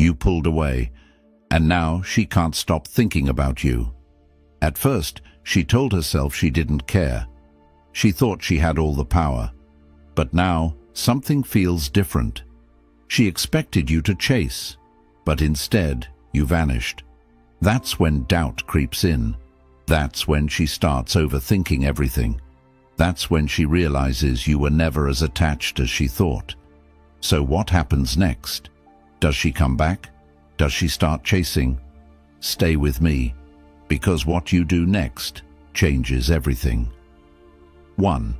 You pulled away, and now she can't stop thinking about you. At first, she told herself she didn't care. She thought she had all the power. But now, something feels different. She expected you to chase, but instead, you vanished. That's when doubt creeps in. That's when she starts overthinking everything. That's when she realizes you were never as attached as she thought. So what happens next? Does she come back? Does she start chasing? Stay with me, because what you do next changes everything. 1.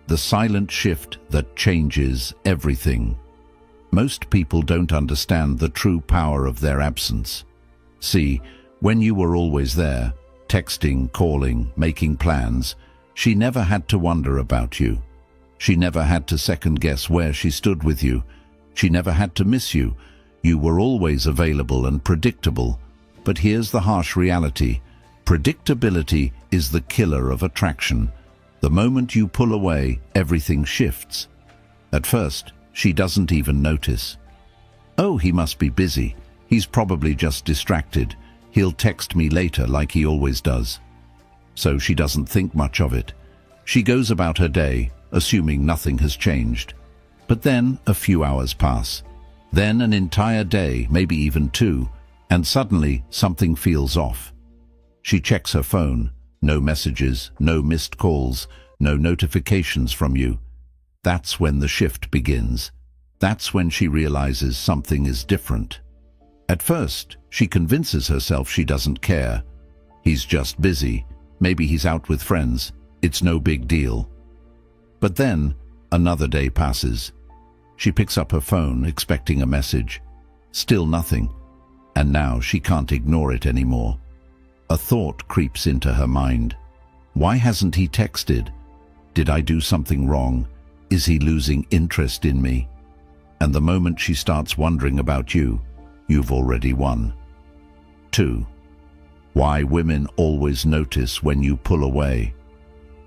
The silent shift that changes everything. Most people don't understand the true power of their absence. See, when you were always there, texting, calling, making plans, she never had to wonder about you. She never had to second-guess where she stood with you. She never had to miss you. You were always available and predictable. But here's the harsh reality. Predictability is the killer of attraction. The moment you pull away, everything shifts. At first, she doesn't even notice. Oh, he must be busy. He's probably just distracted. He'll text me later like he always does. So she doesn't think much of it. She goes about her day, assuming nothing has changed. But then a few hours pass. Then an entire day, maybe even 2, and suddenly something feels off. She checks her phone. No messages, no missed calls, no notifications from you. That's when the shift begins. That's when she realizes something is different. At first, she convinces herself she doesn't care. He's just busy. Maybe he's out with friends. It's no big deal. But then, another day passes. She picks up her phone, expecting a message. Still nothing. And now she can't ignore it anymore. A thought creeps into her mind. Why hasn't he texted? Did I do something wrong? Is he losing interest in me? And the moment she starts wondering about you, you've already won. 2. Why women always notice when you pull away.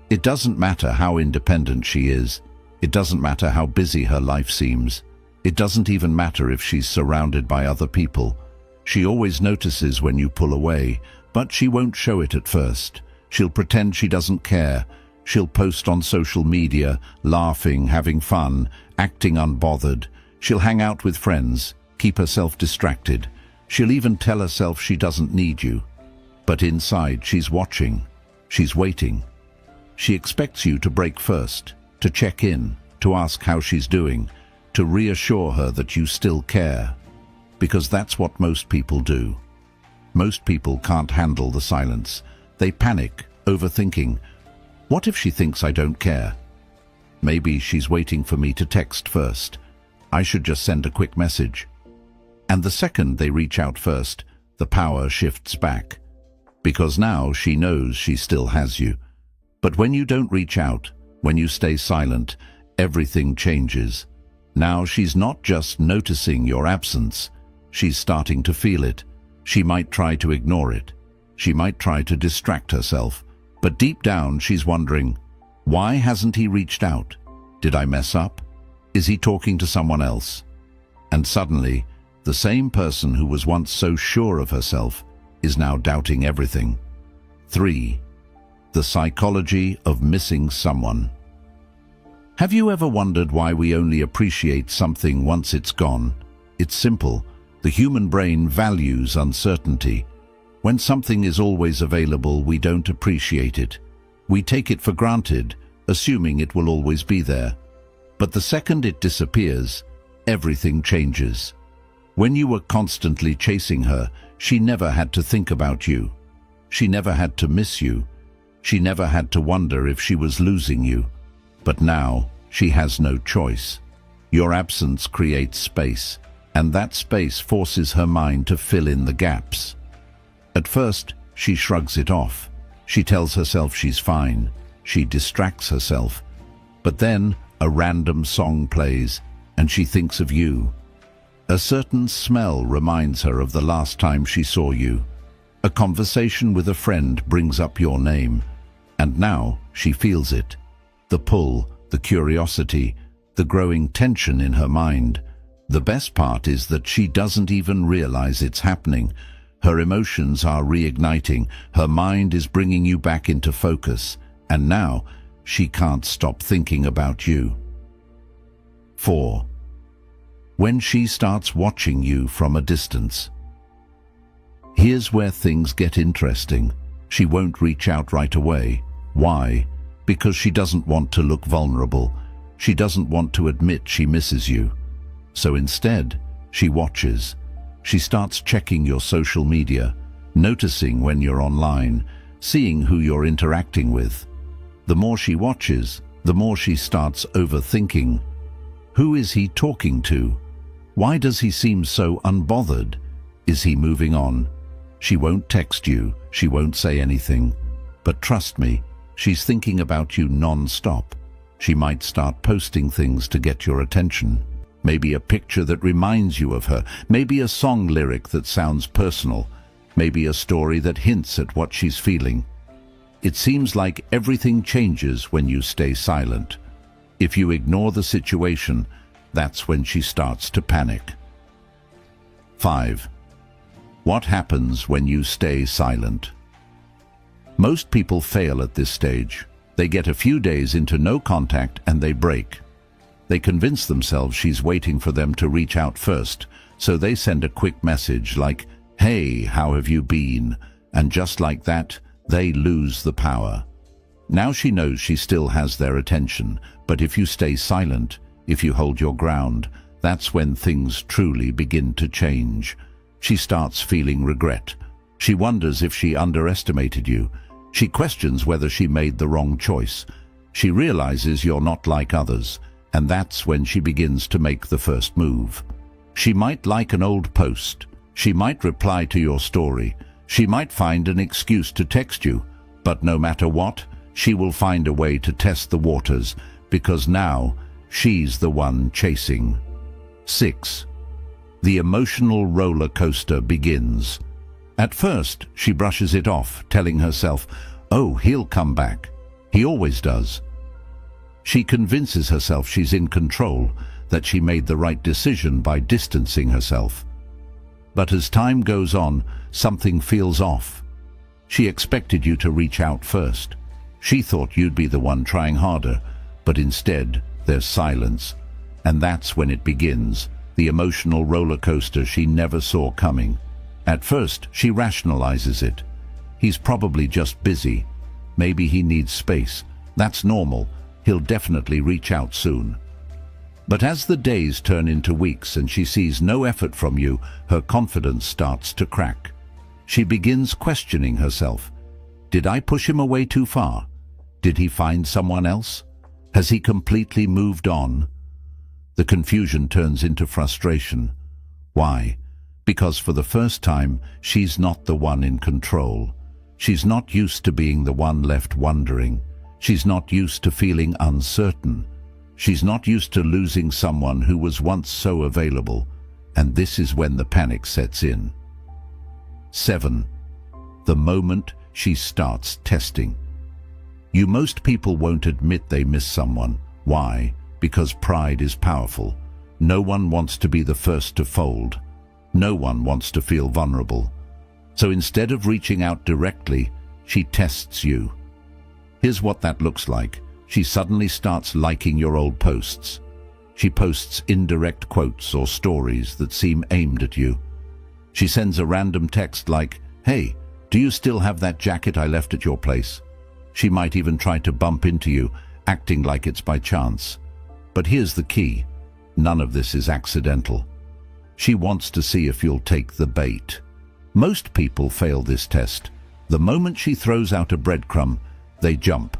It doesn't matter how independent she is. It doesn't matter how busy her life seems. It doesn't even matter if she's surrounded by other people. She always notices when you pull away, but she won't show it at first. She'll pretend she doesn't care. She'll post on social media, laughing, having fun, acting unbothered. She'll hang out with friends, keep herself distracted. She'll even tell herself she doesn't need you. But inside, she's watching. She's waiting. She expects you to break first, to check in, to ask how she's doing, to reassure her that you still care. Because that's what most people do. Most people can't handle the silence. They panic, overthinking. What if she thinks I don't care? Maybe she's waiting for me to text first. I should just send a quick message. And the second they reach out first, the power shifts back. Because now she knows she still has you. But when you don't reach out, when you stay silent, everything changes. Now she's not just noticing your absence. She's starting to feel it. She might try to ignore it. She might try to distract herself. But deep down, she's wondering, why hasn't he reached out? Did I mess up? Is he talking to someone else? And suddenly, the same person who was once so sure of herself is now doubting everything. 3. The psychology of missing someone. Have you ever wondered why we only appreciate something once it's gone? It's simple. The human brain values uncertainty. When something is always available, we don't appreciate it. We take it for granted, assuming it will always be there. But the second it disappears, everything changes. When you were constantly chasing her, she never had to think about you. She never had to miss you. She never had to wonder if she was losing you. But now, she has no choice. Your absence creates space, and that space forces her mind to fill in the gaps. At first, she shrugs it off. She tells herself she's fine. She distracts herself. But then, a random song plays, and she thinks of you. A certain smell reminds her of the last time she saw you. A conversation with a friend brings up your name. And now, she feels it. The pull, the curiosity, the growing tension in her mind. The best part is that she doesn't even realize it's happening. Her emotions are reigniting, her mind is bringing you back into focus, and now she can't stop thinking about you. 4. When she starts watching you from a distance. Here's where things get interesting. She won't reach out right away. Why? Because she doesn't want to look vulnerable. She doesn't want to admit she misses you. So instead, she watches. She starts checking your social media, noticing when you're online, seeing who you're interacting with. The more she watches, the more she starts overthinking. Who is he talking to? Why does he seem so unbothered? Is he moving on? She won't text you, she won't say anything. But trust me, she's thinking about you non-stop. She might start posting things to get your attention. Maybe a picture that reminds you of her. Maybe a song lyric that sounds personal. Maybe a story that hints at what she's feeling. It seems like everything changes when you stay silent. If you ignore the situation, that's when she starts to panic. 5. What happens when you stay silent? Most people fail at this stage. They get a few days into no contact and they break. They convince themselves she's waiting for them to reach out first, so they send a quick message like, "Hey, how have you been?" And just like that, they lose the power. Now she knows she still has their attention, but if you stay silent, if you hold your ground, that's when things truly begin to change. She starts feeling regret. She wonders if she underestimated you. She questions whether she made the wrong choice. She realizes you're not like others, and that's when she begins to make the first move. She might like an old post. She might reply to your story. She might find an excuse to text you, but no matter what, she will find a way to test the waters, because now she's the one chasing. 6. The emotional roller coaster begins. At first, she brushes it off, telling herself, "Oh, he'll come back. He always does." She convinces herself she's in control, that she made the right decision by distancing herself. But as time goes on, something feels off. She expected you to reach out first. She thought you'd be the one trying harder, but instead, there's silence. And that's when it begins, the emotional roller coaster she never saw coming. At first, she rationalizes it. He's probably just busy. Maybe he needs space. That's normal. He'll definitely reach out soon. But as the days turn into weeks and she sees no effort from you, her confidence starts to crack. She begins questioning herself. Did I push him away too far? Did he find someone else? Has he completely moved on? The confusion turns into frustration. Why? Because for the first time, she's not the one in control. She's not used to being the one left wondering. She's not used to feeling uncertain. She's not used to losing someone who was once so available. And this is when the panic sets in. 7. The moment she starts testing. Most people won't admit they miss someone. Why? Because pride is powerful. No one wants to be the first to fold. No one wants to feel vulnerable. So instead of reaching out directly, she tests you. Here's what that looks like. She suddenly starts liking your old posts. She posts indirect quotes or stories that seem aimed at you. She sends a random text like, "Hey, do you still have that jacket I left at your place?" She might even try to bump into you, acting like it's by chance. But here's the key. None of this is accidental. She wants to see if you'll take the bait. Most people fail this test. The moment she throws out a breadcrumb, they jump.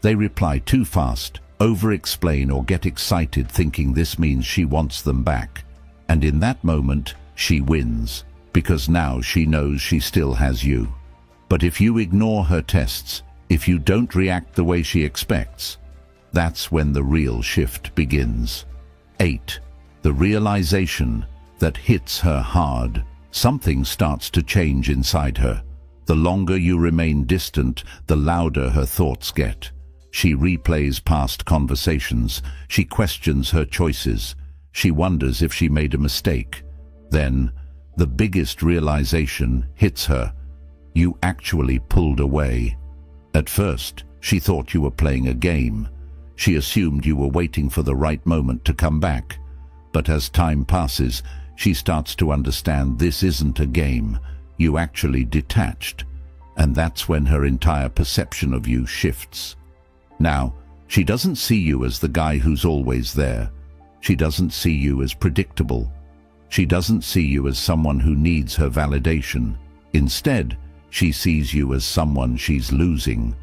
They reply too fast, over-explain or get excited thinking this means she wants them back. And in that moment, she wins, because now she knows she still has you. But if you ignore her tests, if you don't react the way she expects, that's when the real shift begins. 8. The realization that hits her hard. Something starts to change inside her. The longer you remain distant, the louder her thoughts get. She replays past conversations. She questions her choices. She wonders if she made a mistake. Then, the biggest realization hits her. You actually pulled away. At first, she thought you were playing a game. She assumed you were waiting for the right moment to come back. But as time passes, she starts to understand this isn't a game. You actually detached. And that's when her entire perception of you shifts. Now, she doesn't see you as the guy who's always there. She doesn't see you as predictable. She doesn't see you as someone who needs her validation. Instead, she sees you as someone she's losing.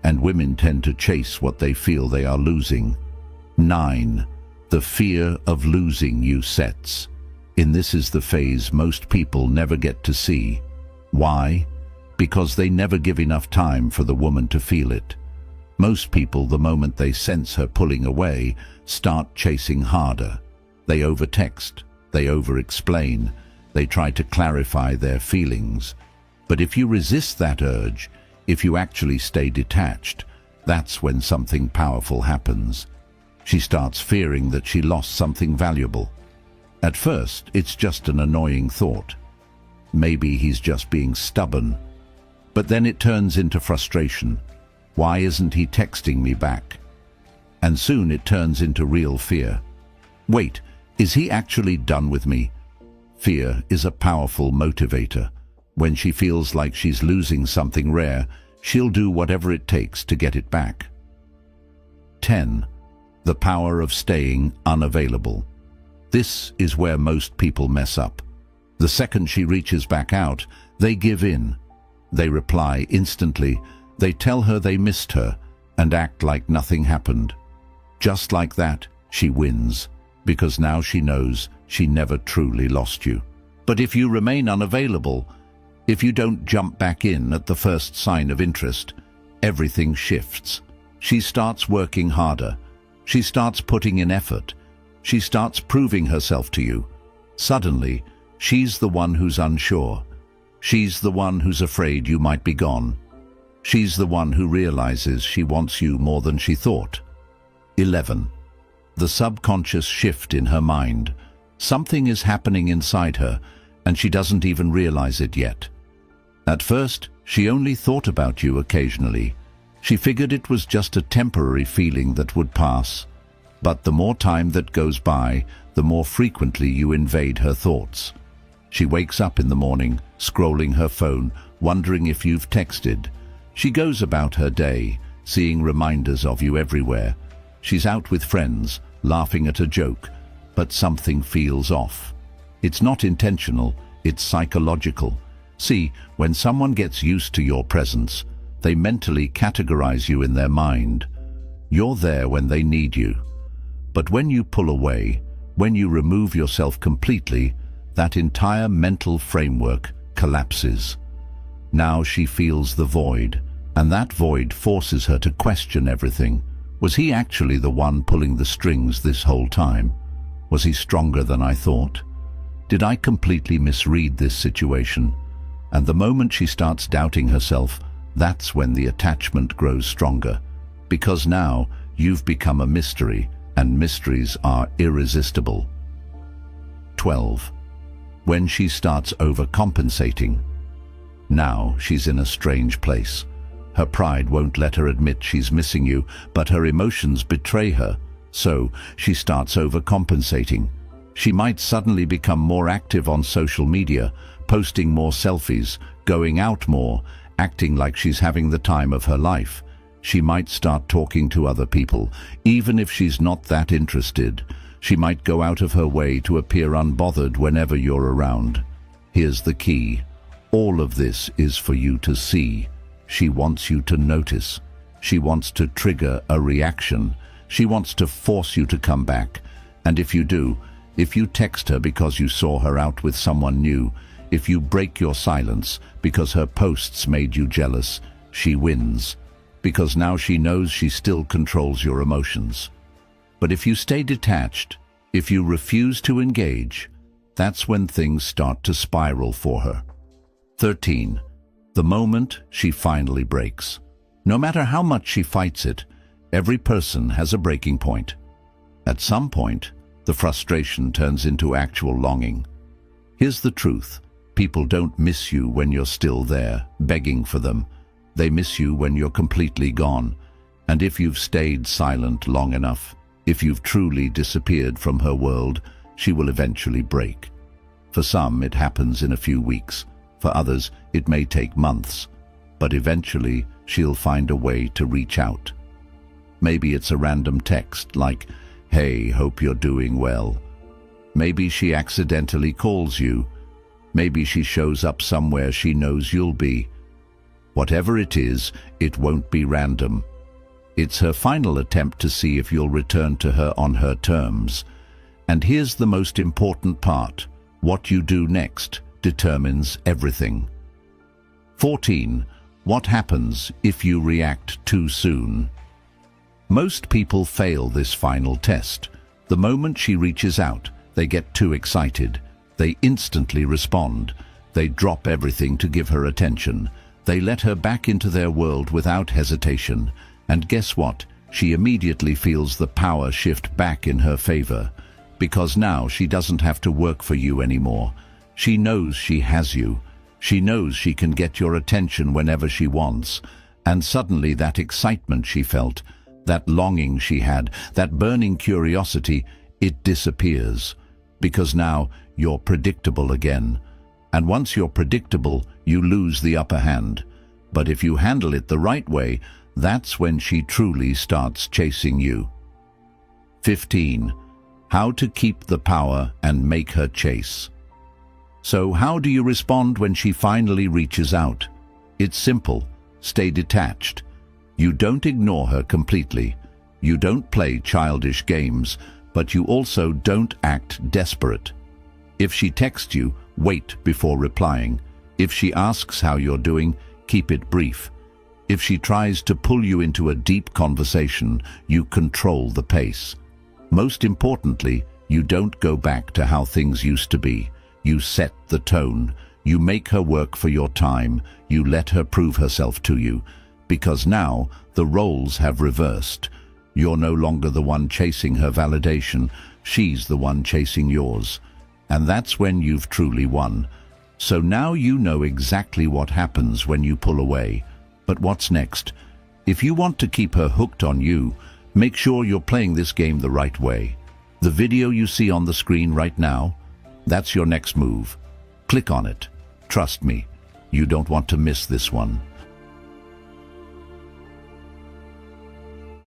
And women tend to chase what they feel they are losing. 9. The fear of losing you sets. This is the phase most people never get to see. Why? Because they never give enough time for the woman to feel it. Most people, the moment they sense her pulling away, start chasing harder. They overtext, they over-explain, they try to clarify their feelings. But if you resist that urge, if you actually stay detached, that's when something powerful happens. She starts fearing that she lost something valuable. At first, it's just an annoying thought. Maybe he's just being stubborn. But then it turns into frustration. Why isn't he texting me back? And soon it turns into real fear. Wait, is he actually done with me? Fear is a powerful motivator. When she feels like she's losing something rare, she'll do whatever it takes to get it back. 10. The power of staying unavailable. This is where most people mess up. The second she reaches back out, they give in. They reply instantly. They tell her they missed her and act like nothing happened. Just like that, she wins, because now she knows she never truly lost you. But if you remain unavailable, if you don't jump back in at the first sign of interest, everything shifts. She starts working harder. She starts putting in effort. She starts proving herself to you. Suddenly, she's the one who's unsure. She's the one who's afraid you might be gone. She's the one who realizes she wants you more than she thought. 11. The subconscious shift in her mind. Something is happening inside her, and she doesn't even realize it yet. At first, she only thought about you occasionally. She figured it was just a temporary feeling that would pass. But the more time that goes by, the more frequently you invade her thoughts. She wakes up in the morning, scrolling her phone, wondering if you've texted. She goes about her day, seeing reminders of you everywhere. She's out with friends, laughing at a joke, but something feels off. It's not intentional, it's psychological. See, when someone gets used to your presence, they mentally categorize you in their mind. You're there when they need you. But when you pull away, when you remove yourself completely, that entire mental framework collapses. Now she feels the void, and that void forces her to question everything. Was he actually the one pulling the strings this whole time? Was he stronger than I thought? Did I completely misread this situation? And the moment she starts doubting herself, that's when the attachment grows stronger. Because now you've become a mystery, and mysteries are irresistible. 12. When she starts overcompensating. Now she's in a strange place. Her pride won't let her admit she's missing you, but her emotions betray her. So she starts overcompensating. She might suddenly become more active on social media, posting more selfies, going out more, acting like she's having the time of her life. She might start talking to other people, even if she's not that interested. She might go out of her way to appear unbothered whenever you're around. Here's the key. All of this is for you to see. She wants you to notice. She wants to trigger a reaction. She wants to force you to come back. And if you do, if you text her because you saw her out with someone new, if you break your silence because her posts made you jealous, she wins. Because now she knows she still controls your emotions. But if you stay detached, if you refuse to engage, that's when things start to spiral for her. 13. The moment she finally breaks. No matter how much she fights it, every person has a breaking point. At some point, the frustration turns into actual longing. Here's the truth. People don't miss you when you're still there, begging for them. They miss you when you're completely gone. And if you've stayed silent long enough, if you've truly disappeared from her world, she will eventually break. For some, it happens in a few weeks. For others, it may take months. But eventually, she'll find a way to reach out. Maybe it's a random text like, "Hey, hope you're doing well." Maybe she accidentally calls you. Maybe she shows up somewhere she knows you'll be. Whatever it is, it won't be random. It's her final attempt to see if you'll return to her on her terms. And here's the most important part. What you do next determines everything. 14. What happens if you react too soon? Most people fail this final test. The moment she reaches out, they get too excited. They instantly respond. They drop everything to give her attention. They let her back into their world without hesitation. And guess what? She immediately feels the power shift back in her favor. Because now she doesn't have to work for you anymore. She knows she has you. She knows she can get your attention whenever she wants. And suddenly that excitement she felt, that longing she had, that burning curiosity, it disappears. Because now you're predictable again. And once you're predictable, you lose the upper hand. But if you handle it the right way, that's when she truly starts chasing you. 15. How to keep the power and make her chase. So how do you respond when she finally reaches out? It's simple. Stay detached. You don't ignore her completely. You don't play childish games, but you also don't act desperate. If she texts you, wait before replying. If she asks how you're doing, keep it brief. If she tries to pull you into a deep conversation, you control the pace. Most importantly, you don't go back to how things used to be. You set the tone. You make her work for your time. You let her prove herself to you. Because now, the roles have reversed. You're no longer the one chasing her validation. She's the one chasing yours. And that's when you've truly won. So now you know exactly what happens when you pull away. But what's next? If you want to keep her hooked on you, make sure you're playing this game the right way. The video you see on the screen right now, that's your next move. Click on it. Trust me, you don't want to miss this one.